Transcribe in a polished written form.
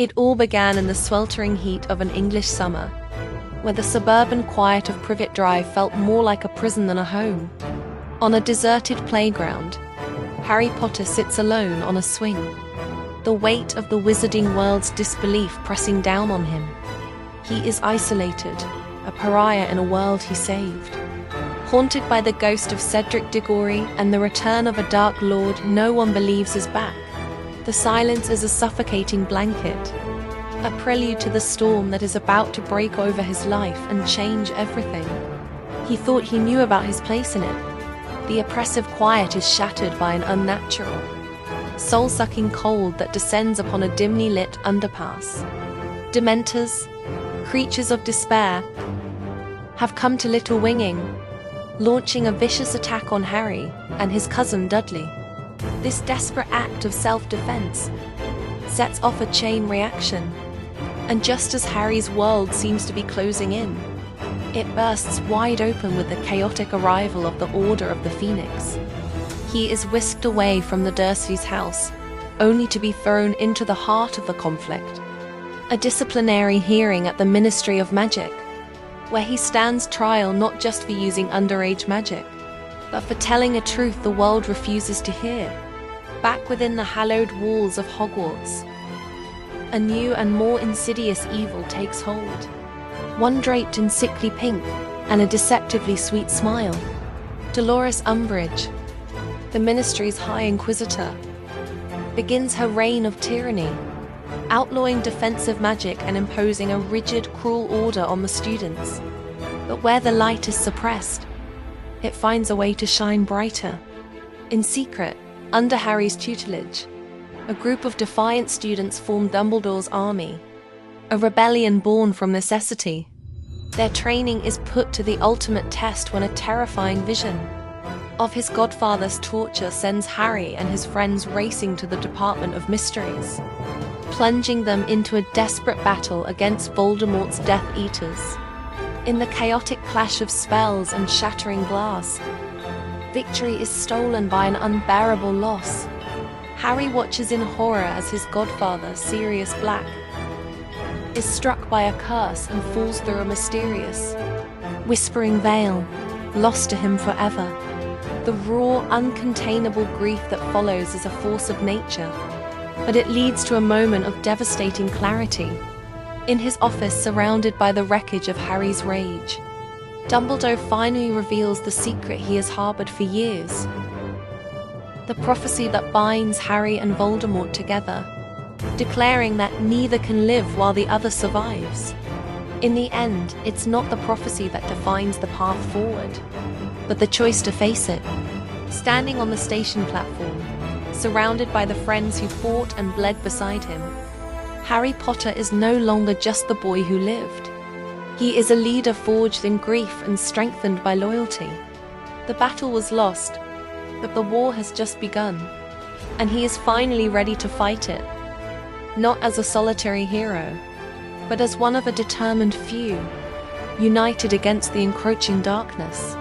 It all began in the sweltering heat of an English summer, where the suburban quiet of Privet Drive felt more like a prison than a home. On a deserted playground, Harry Potter sits alone on a swing, the weight of the wizarding world's disbelief pressing down on him. He is isolated, a pariah in a world he saved. Haunted by the ghost of Cedric Diggory and the return of a dark lord no one believes is back, the silence is a suffocating blanket, a prelude to the storm that is about to break over his life and change everything. He thought he knew about his place in it. The oppressive quiet is shattered by an unnatural, soul-sucking cold that descends upon a dimly lit underpass. Dementors, creatures of despair, have come to Little Winging, launching a vicious attack on Harry and his cousin Dudley. This desperate act of self-defense sets off a chain reaction, and just as Harry's world seems to be closing in, it bursts wide open with the chaotic arrival of the Order of the Phoenix. He is whisked away from the Dursleys' house, only to be thrown into the heart of the conflict, a disciplinary hearing at the Ministry of Magic, where he stands trial not just for using underage magic, but for telling a truth the world refuses to hear. Back within the hallowed walls of Hogwarts, a new and more insidious evil takes hold, one draped in sickly pink and a deceptively sweet smile. Dolores Umbridge, the Ministry's High Inquisitor, begins her reign of tyranny, outlawing defensive magic and imposing a rigid, cruel order on the students. But where the light is suppressed, it finds a way to shine brighter. In secret, under Harry's tutelage, a group of defiant students form Dumbledore's army, a rebellion born from necessity. Their training is put to the ultimate test when a terrifying vision of his godfather's torture sends Harry and his friends racing to the Department of Mysteries, plunging them into a desperate battle against Voldemort's Death Eaters. In the chaotic clash of spells and shattering glass, victory is stolen by an unbearable loss. Harry watches in horror as his godfather, Sirius Black, is struck by a curse and falls through a mysterious, whispering veil, lost to him forever. The raw, uncontainable grief that follows is a force of nature, but it leads to a moment of devastating clarity. In his office, surrounded by the wreckage of Harry's rage, Dumbledore finally reveals the secret he has harbored for years. The prophecy that binds Harry and Voldemort together, declaring that neither can live while the other survives. In the end, it's not the prophecy that defines the path forward, but the choice to face it. Standing on the station platform, surrounded by the friends who fought and bled beside him, Harry Potter is no longer just the boy who lived. He is a leader forged in grief and strengthened by loyalty. The battle was lost, but the war has just begun, and he is finally ready to fight it, not as a solitary hero, but as one of a determined few, united against the encroaching darkness.